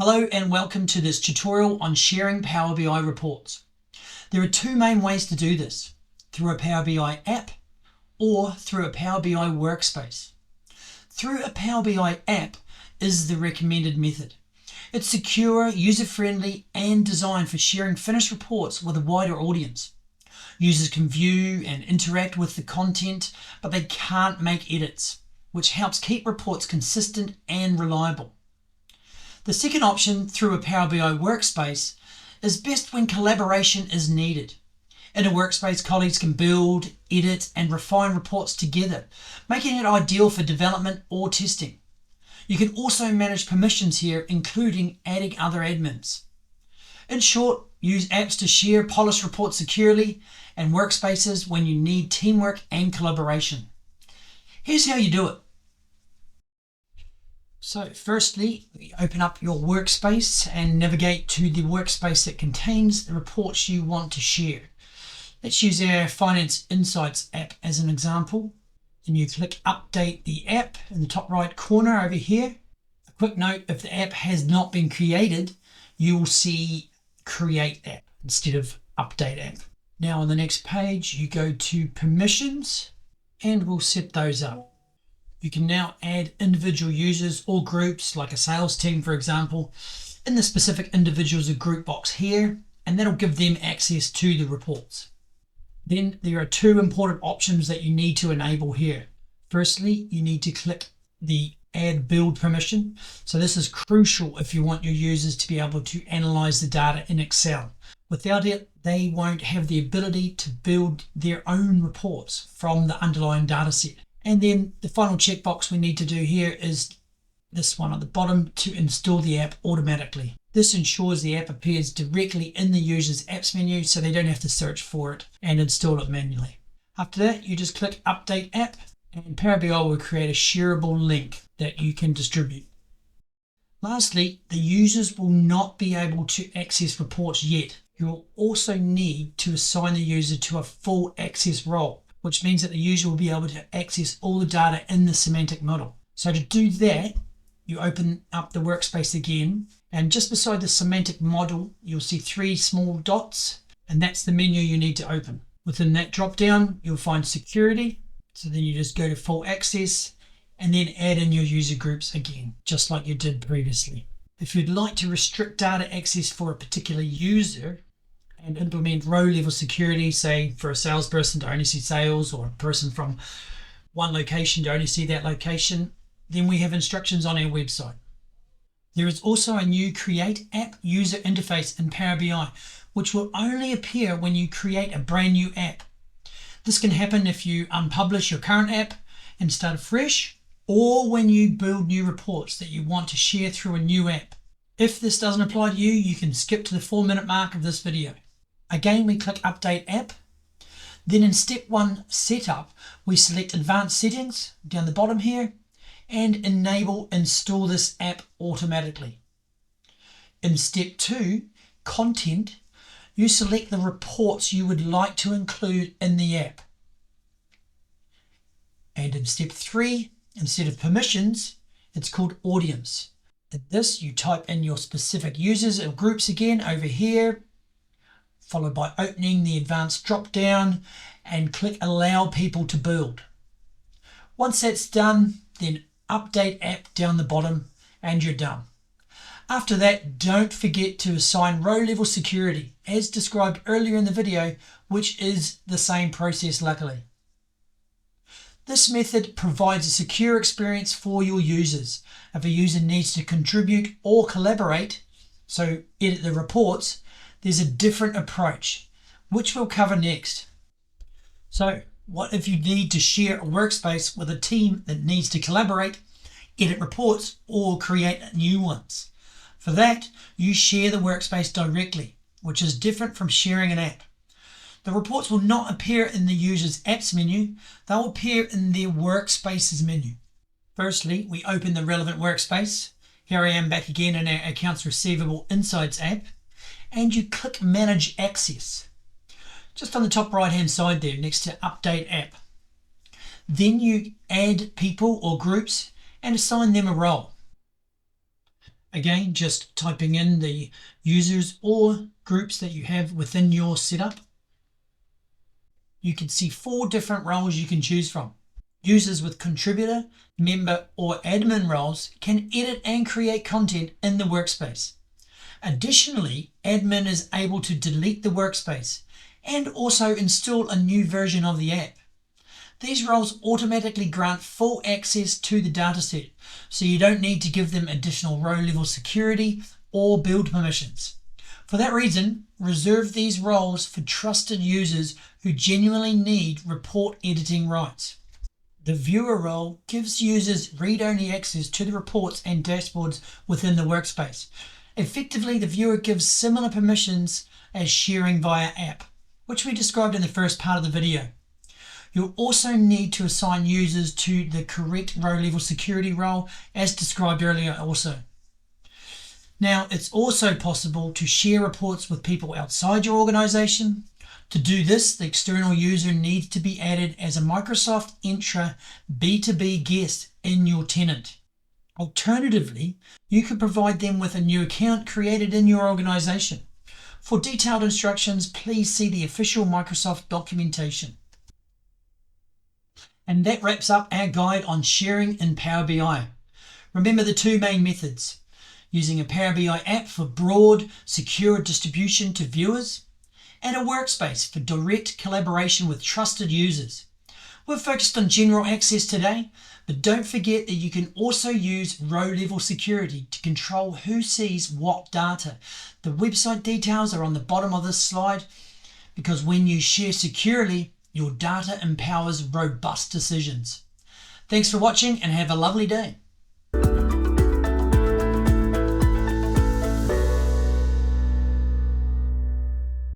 Hello and welcome to this tutorial on sharing Power BI reports. There are two main ways to do this, through a Power BI app or through a Power BI workspace. Through a Power BI app is the recommended method. It's secure, user-friendly and designed for sharing finished reports with a wider audience. Users can view and interact with the content, but they can't make edits, which helps keep reports consistent and reliable. The second option, through a Power BI workspace, is best when collaboration is needed. In a workspace, colleagues can build, edit, and refine reports together, making it ideal for development or testing. You can also manage permissions here, including adding other admins. In short, use apps to share polished reports securely and workspaces when you need teamwork and collaboration. Here's how you do it. So firstly, we open up your workspace and navigate to the workspace that contains the reports you want to share. Let's use our Finance Insights app as an example. Then you click Update the app in the top right corner over here. A quick note, if the app has not been created, you will see Create App instead of Update App. Now on the next page, you go to Permissions and we'll set those up. You can now add individual users or groups, like a sales team, for example, in the specific individuals or group box here, and that'll give them access to the reports. Then there are two important options that you need to enable here. Firstly, you need to click the Add Build permission. So this is crucial if you want your users to be able to analyze the data in Excel. Without it, they won't have the ability to build their own reports from the underlying data set. And then the final checkbox we need to do here is this one at the bottom, to install the app automatically. This ensures the app appears directly in the user's apps menu so they don't have to search for it and install it manually. After that, you just click Update App and Power BI will create a shareable link that you can distribute. Lastly, the users will not be able to access reports yet. You'll also need to assign the user to a full access role, which means that the user will be able to access all the data in the semantic model. So to do that, you open up the workspace again, and just beside the semantic model, you'll see three small dots, and that's the menu you need to open. Within that drop down, you'll find security. So then you just go to full access and then add in your user groups again, just like you did previously. If you'd like to restrict data access for a particular user, and implement row level security, say for a salesperson to only see sales or a person from one location to only see that location, then we have instructions on our website. There is also a new Create App user interface in Power BI, which will only appear when you create a brand new app. This can happen if you unpublish your current app and start fresh, or when you build new reports that you want to share through a new app. If this doesn't apply to you, you can skip to the 4-minute mark of this video. Again, we click Update App. Then in Step 1 Setup, we select Advanced Settings down the bottom here and enable Install this app automatically. In Step 2, Content, you select the reports you would like to include in the app. And in Step 3, instead of Permissions, it's called Audience. In this, you type in your specific users or groups again over here, followed by opening the advanced drop down and click Allow People to Build. Once that's done, then Update App down the bottom and you're done. After that, don't forget to assign row level security as described earlier in the video, which is the same process luckily. This method provides a secure experience for your users. If a user needs to contribute or collaborate, so edit the reports, there's a different approach, which we'll cover next. So what if you need to share a workspace with a team that needs to collaborate, edit reports, or create new ones? For that, you share the workspace directly, which is different from sharing an app. The reports will not appear in the user's apps menu, they'll appear in their workspaces menu. Firstly, we open the relevant workspace. Here I am back again in our Accounts Receivable Insights app. And you click Manage Access, just on the top right hand side there next to Update App. Then you add people or groups and assign them a role. Again, just typing in the users or groups that you have within your setup. You can see 4 different roles you can choose from. Users with contributor, member, or admin roles can edit and create content in the workspace. Additionally, admin is able to delete the workspace and also install a new version of the app. These roles automatically grant full access to the dataset, so you don't need to give them additional row-level security or build permissions. For that reason, reserve these roles for trusted users who genuinely need report editing rights. The viewer role gives users read-only access to the reports and dashboards within the workspace. Effectively, the viewer gives similar permissions as sharing via app, which we described in the first part of the video. You'll also need to assign users to the correct row-level security role as described earlier also. Now, it's also possible to share reports with people outside your organization. To do this, the external user needs to be added as a Microsoft Entra B2B guest in your tenant. Alternatively, you could provide them with a new account created in your organization. For detailed instructions, please see the official Microsoft documentation. And that wraps up our guide on sharing in Power BI. Remember the 2 main methods: using a Power BI app for broad, secure distribution to viewers, and a workspace for direct collaboration with trusted users. We're focused on general access today, but don't forget that you can also use row-level security to control who sees what data. The website details are on the bottom of this slide, because when you share securely, your data empowers robust decisions. Thanks for watching and have a lovely day.